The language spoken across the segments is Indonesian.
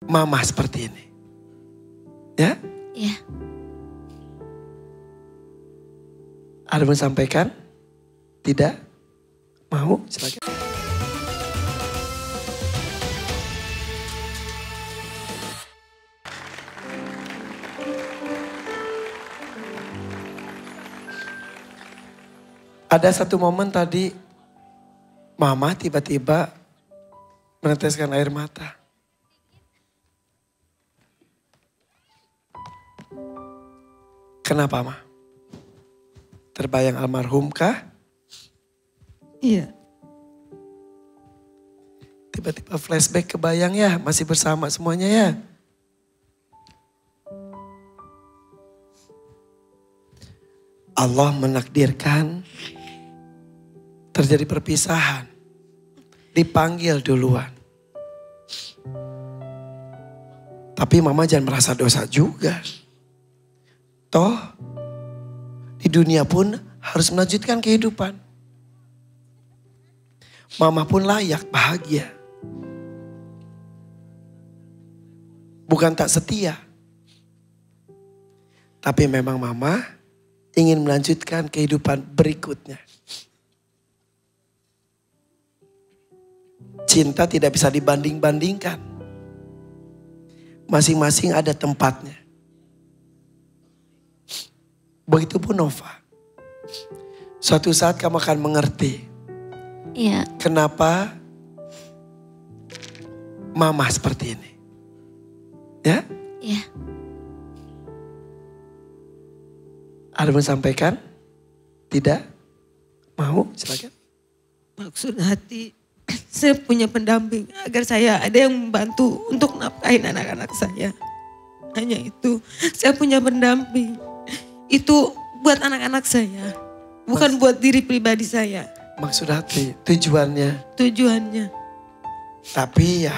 mama seperti ini. Ya? Iya. Ada yang mau sampaikan? Tidak? Mau? Silakan. Ada satu momen tadi, mama tiba-tiba meneteskan air mata. Kenapa, Ma? Terbayang almarhum kah? Iya. Tiba-tiba flashback kebayang ya, masih bersama semuanya ya. Allah menakdirkan terjadi perpisahan. Dipanggil duluan. Tapi mama jangan merasa dosa juga. Toh di dunia pun harus melanjutkan kehidupan. Mama pun layak bahagia. Bukan tak setia. Tapi memang mama ingin melanjutkan kehidupan berikutnya. Cinta tidak bisa dibanding-bandingkan. Masing-masing ada tempatnya. Begitupun Nova. Suatu saat kamu akan mengerti. Iya. Kenapa mama seperti ini. Ya? Iya. Ada yang mau sampaikan? Tidak? Mau? Silakan. Maksud hati saya punya pendamping agar saya ada yang membantu untuk nafkahin anak-anak saya. Hanya itu, saya punya pendamping. Itu buat anak-anak saya, bukan buat diri pribadi saya. Maksud hati, tujuannya. Tujuannya. Tapi ya,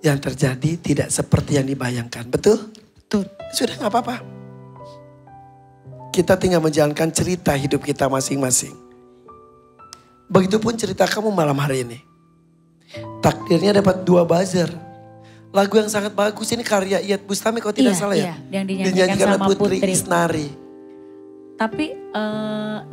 yang terjadi tidak seperti yang dibayangkan. Betul? Betul. Sudah gak apa-apa. Kita tinggal menjalankan cerita hidup kita masing-masing. Begitupun cerita kamu malam hari ini. Takdirnya dapat 2 buzzer. Lagu yang sangat bagus ini karya Iyeth Bustami kalau tidak salah ya. Iya, yang dinyanyikan sama Putri Isnari. Tapi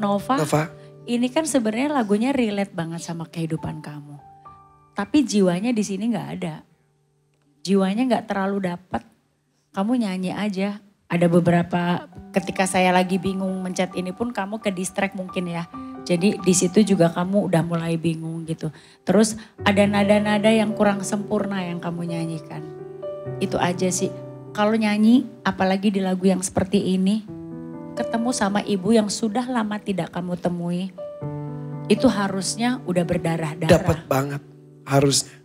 Nova, ini kan sebenarnya lagunya relate banget sama kehidupan kamu. Tapi jiwanya di sini nggak ada. Jiwanya nggak terlalu dapat. Kamu nyanyi aja. Ada beberapa ketika saya lagi bingung mencet ini pun kamu ke distract mungkin ya. Jadi di situ juga kamu udah mulai bingung gitu. Terus ada nada-nada yang kurang sempurna yang kamu nyanyikan. Itu aja sih. Kalau nyanyi apalagi di lagu yang seperti ini. Ketemu sama ibu yang sudah lama tidak kamu temui. Itu harusnya udah berdarah-darah. Dapat banget harusnya.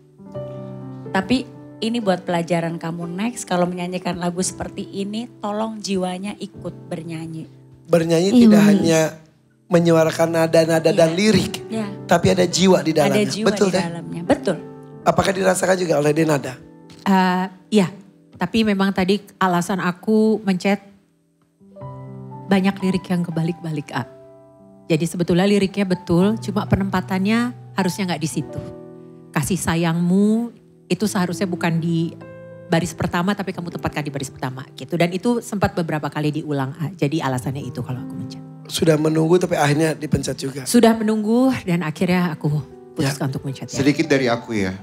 Tapi ini buat pelajaran kamu next. Kalau menyanyikan lagu seperti ini tolong jiwanya ikut bernyanyi. Bernyanyi tidak hanya menyuarakan nada-nada dan lirik. Iya. Tapi ada jiwa di dalamnya. Ada jiwa betul di dalamnya. Betul. Apakah dirasakan juga oleh Denada? Iya, tapi memang tadi alasan aku mencet banyak lirik yang kebalik-balik. Jadi sebetulnya liriknya betul, cuma penempatannya harusnya nggak di situ. Kasih sayangmu itu seharusnya bukan di baris pertama, tapi kamu tempatkan di baris pertama gitu. Dan itu sempat beberapa kali diulang. Jadi alasannya itu kalau aku mencet. Sudah menunggu tapi akhirnya dipencet juga. Sudah menunggu dan akhirnya aku putuskan untuk mencet. Ya. Sedikit dari aku ya.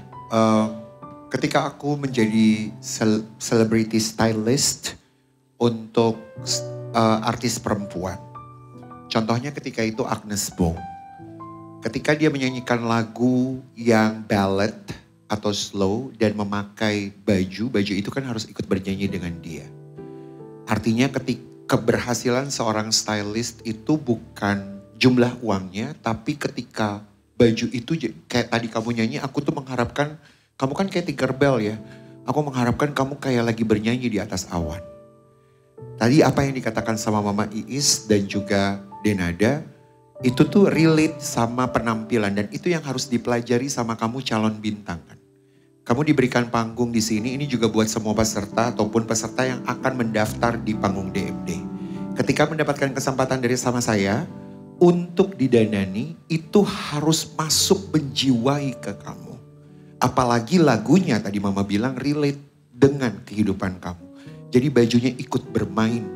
Ketika aku menjadi celebrity stylist untuk artis perempuan. Contohnya ketika itu Agnes Bo. Ketika dia menyanyikan lagu yang ballad atau slow dan memakai baju itu kan harus ikut bernyanyi dengan dia. Artinya ketika keberhasilan seorang stylist itu bukan jumlah uangnya, tapi ketika baju itu kayak tadi kamu nyanyi, aku tuh mengharapkan, kamu kan kayak Tinkerbell ya, aku mengharapkan kamu kayak lagi bernyanyi di atas awan. Tadi apa yang dikatakan sama Mama Iis dan juga Denada, itu tuh relate sama penampilan dan itu yang harus dipelajari sama kamu calon bintang kan. Kamu diberikan panggung di sini, ini juga buat semua peserta ataupun peserta yang akan mendaftar di panggung DMD. Ketika mendapatkan kesempatan dari sama saya, untuk didanani itu harus masuk menjiwai ke kamu. Apalagi lagunya tadi mama bilang relate dengan kehidupan kamu. Jadi bajunya ikut bermain.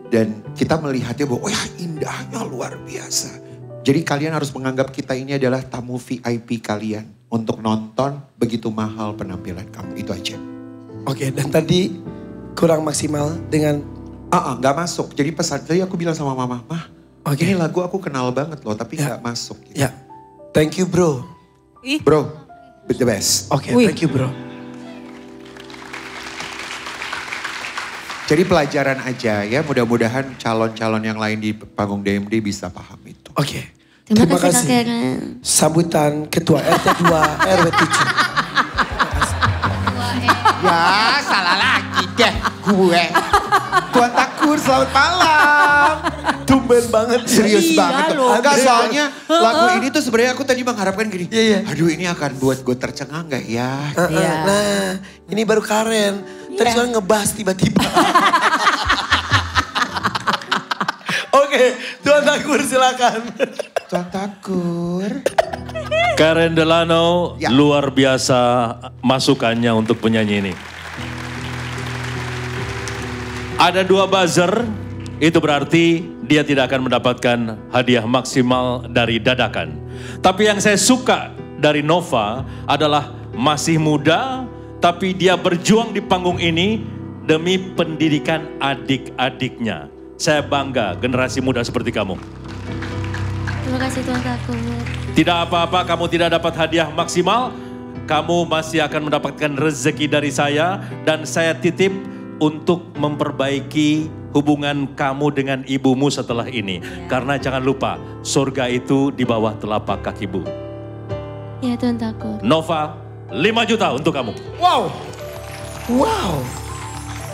Dan kita melihatnya bahwa oh ya indahnya luar biasa. Jadi kalian harus menganggap kita ini adalah tamu VIP kalian. Untuk nonton begitu mahal penampilan kamu. Itu aja. Oke, dan tadi kurang maksimal dengan... Gak masuk. Jadi pesan tadi aku bilang sama mama, Mah ini lagu aku kenal banget loh tapi gak masuk. Gitu. Ya, thank you bro. Bro, the best. Oke, thank you bro. Jadi pelajaran aja ya, mudah-mudahan calon-calon yang lain di panggung DMD bisa paham itu. Oke, terima kasih. Sambutan Ketua RT 2 RW 7. Ya salah lagi deh gue. Tuan Takur selamat malam. Tumben banget. Serius banget. Enggak soalnya lagu Ah. ini tuh sebenarnya aku tadi mengharapkan gini. Aduh ini akan buat gue tercengang gak ya? Nah ini baru Karen. Tadi soalnya ngebahas tiba-tiba. Oke, Tuan Takur silakan. Tuan Takur. Karen Delano luar biasa masukannya untuk penyanyi ini. Ada 2 buzzer, itu berarti dia tidak akan mendapatkan hadiah maksimal dari dadakan. Tapi yang saya suka dari Nova adalah masih muda, tapi dia berjuang di panggung ini demi pendidikan adik-adiknya. Saya bangga generasi muda seperti kamu. Terima kasih Tuan Takur. Tidak apa-apa, kamu tidak dapat hadiah maksimal. Kamu masih akan mendapatkan rezeki dari saya. Dan saya titip untuk memperbaiki hubungan kamu dengan ibumu setelah ini. Karena jangan lupa, surga itu di bawah telapak kakimu. Ya Tuan Takur. Nova, 5 juta untuk kamu. Wow.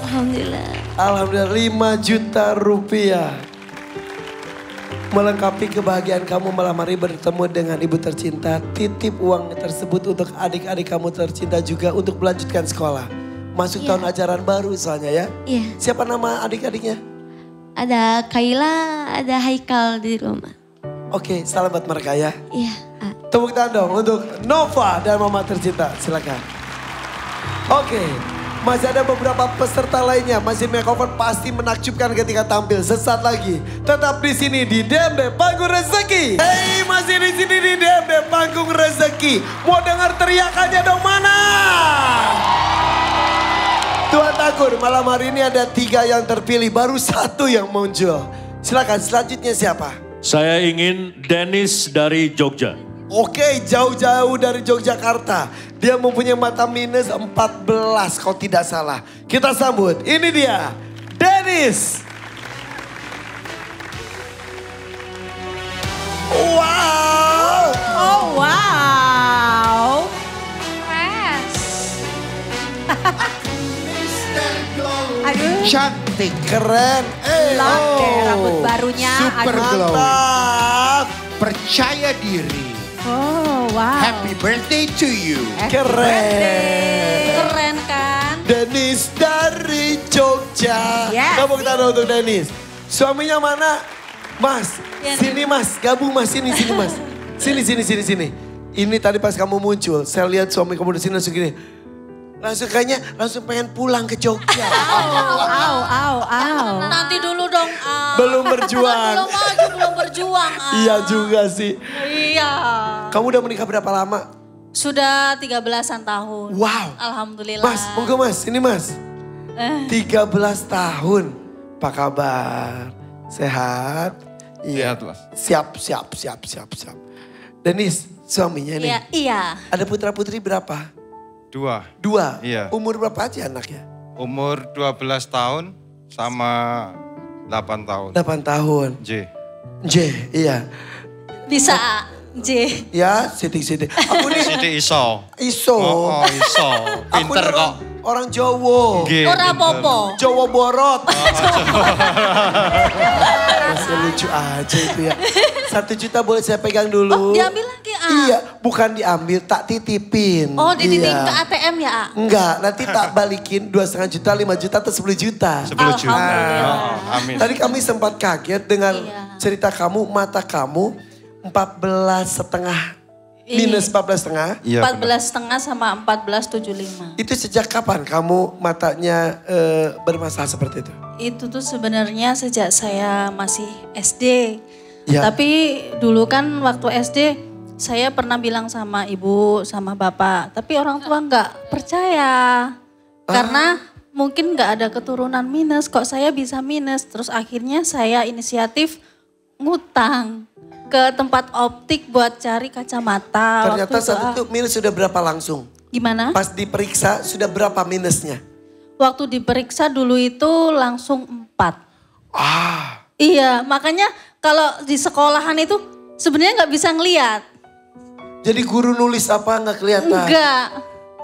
Alhamdulillah 5 juta rupiah. Melengkapi kebahagiaan kamu malam hari bertemu dengan ibu tercinta. Titip uang tersebut untuk adik-adik kamu tercinta juga untuk melanjutkan sekolah. Masuk tahun ajaran baru soalnya ya. Iya. Siapa nama adik-adiknya? Ada Kaila, ada Haikal di rumah. Oke, salam buat mereka ya. Iya. Tepuk tangan dong untuk Nova dan mama tercinta. Silakan. Oke. Masih ada beberapa peserta lainnya. Masih makeover pasti menakjubkan ketika tampil. Sesaat lagi. Tetap di sini di DMD Panggung Rezeki. Hey, masih di sini di DMD Panggung Rezeki. Mau dengar teriakannya dong mana? Tuan Takur, malam hari ini ada 3 yang terpilih. Baru 1 yang muncul. Silakan, selanjutnya siapa? Saya ingin Dennis dari Jogja. Oke, jauh-jauh dari Yogyakarta. Dia mempunyai mata minus 14 kalau tidak salah. Kita sambut, ini dia, Dennis. Wow. Oh wow. Aduh. Cantik. Keren. Oke, rambut barunya. Super Aduh. glowing. Mantap. Percaya diri. Oh wow. Happy birthday to you. Keren. Keren kan? Dennis dari Jogja. Yes. Tepuk tangan untuk Dennis. Suaminya mana? Mas, sini mas, gabung mas, sini mas. Sini. Ini tadi pas kamu muncul, saya lihat suami kamu di sini langsung gini. Langsung pengen pulang ke Jogja. Au. Nanti dulu dong. Belum berjuang. Belum berjuang. Iya juga sih. Iya. Kamu udah menikah berapa lama? Sudah 13-an tahun. Wow. Alhamdulillah. Mas, monggo mas, ini mas. 13 tahun. Apa kabar? Sehat? Iya. Siap. Dennis, suaminya nih. Iya. Ada putra putri berapa? 2. 2? Iya. Umur berapa aja anaknya? Umur 12 tahun sama 8 tahun. 8 tahun. J. Iya. Bisa J. Ya, sidik. Aku nih Siti Iso. Iso. Oh, Iso. Aku Pinter nih kok. orang Jawa. G, Ora pinter. popo. Jawa Borot. Masih lucu aja itu ya. 1 juta boleh saya pegang dulu. Oh, diambil lagi, A? Iya, bukan diambil, tak titipin. Oh, dititip Iya. ke ATM ya, A? Enggak, nanti tak balikin 2,5 juta, 5 juta atau 10 juta. 10 juta. Alhamdulillah. Oh, amin. Tadi kami sempat kaget dengan Iya. cerita kamu, mata kamu 14,5 Minus 14,5? Iya, 14,5 sama 14,75. Itu sejak kapan kamu matanya bermasalah seperti itu? Itu tuh sebenarnya sejak saya masih SD. Ya. Tapi dulu kan waktu SD saya pernah bilang sama ibu, sama bapak. Tapi orang tua nggak percaya. Karena mungkin nggak ada keturunan minus, kok saya bisa minus. Terus akhirnya saya inisiatif ngutang ke tempat optik buat cari kacamata. Ternyata saat itu minus sudah berapa langsung? Gimana? Pas diperiksa sudah berapa minusnya? Waktu diperiksa dulu itu langsung 4. Iya, makanya kalau di sekolahan itu sebenarnya nggak bisa ngelihat. Jadi guru nulis apa nggak kelihatan? Enggak.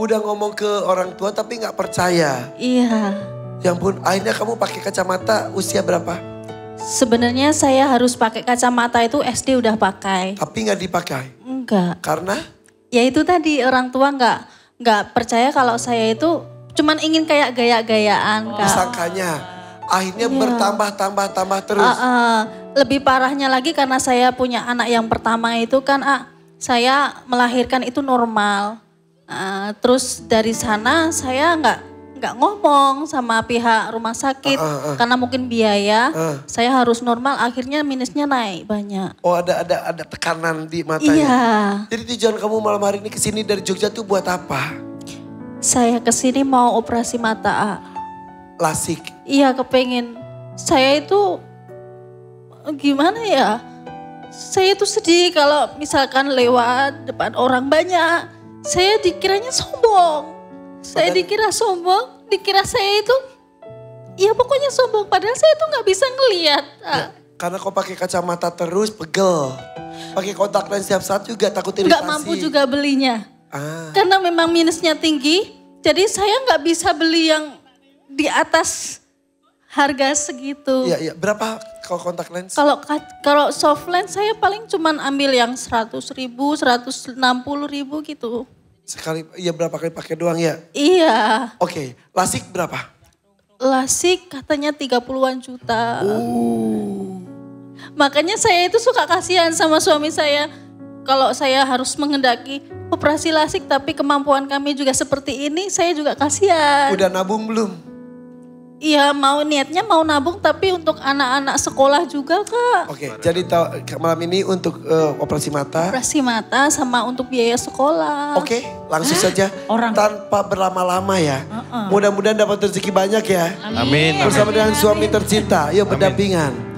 Udah ngomong ke orang tua tapi nggak percaya. Iya. Ya ampun, akhirnya kamu pakai kacamata usia berapa? Sebenarnya saya harus pakai kacamata itu SD udah pakai. Tapi nggak dipakai? Enggak. Karena? Ya itu tadi orang tua nggak percaya kalau saya itu cuman ingin kayak gaya-gayaan. Disangkanya. Akhirnya bertambah terus. Lebih parahnya lagi karena saya punya anak yang pertama itu kan saya melahirkan itu normal. Terus dari sana saya nggak ngomong sama pihak rumah sakit karena mungkin biaya. Saya harus normal, akhirnya minusnya naik banyak. Oh ada tekanan di matanya. Iya. Jadi tujuan kamu malam hari ini kesini dari Jogja tuh buat apa? Saya kesini mau operasi mata. Lasik. Iya kepengen. Saya itu gimana ya? Saya itu sedih kalau misalkan lewat depan orang banyak. Saya dikiranya sombong. Saya dikira sombong, dikira saya itu, ya pokoknya sombong. Padahal saya itu nggak bisa ngelihat. Ya, karena kau pakai kacamata terus, pegel. Pakai kontak lens setiap saat juga takut iritasi. Nggak mampu juga belinya. Karena memang minusnya tinggi, jadi saya nggak bisa beli yang di atas harga segitu. Iya. Berapa kalau kontak lens? Kalau soft lens saya paling cuman ambil yang 100.000, 160.000 gitu. Sekali, ya berapa kali pakai doang ya? Iya. Oke, lasik berapa? Lasik katanya 30-an juta. Makanya saya itu suka kasihan sama suami saya. Kalau saya harus mengendaki operasi lasik tapi kemampuan kami juga seperti ini, saya juga kasihan. Udah nabung belum? Iya niatnya mau nabung tapi untuk anak-anak sekolah juga Kak. Oke, jadi malam ini untuk operasi mata. Operasi mata sama untuk biaya sekolah. Oke, langsung saja tanpa berlama-lama ya. Mudah-mudahan dapat rezeki banyak ya. Amin. Bersama dengan suami tercinta, yuk berdampingan.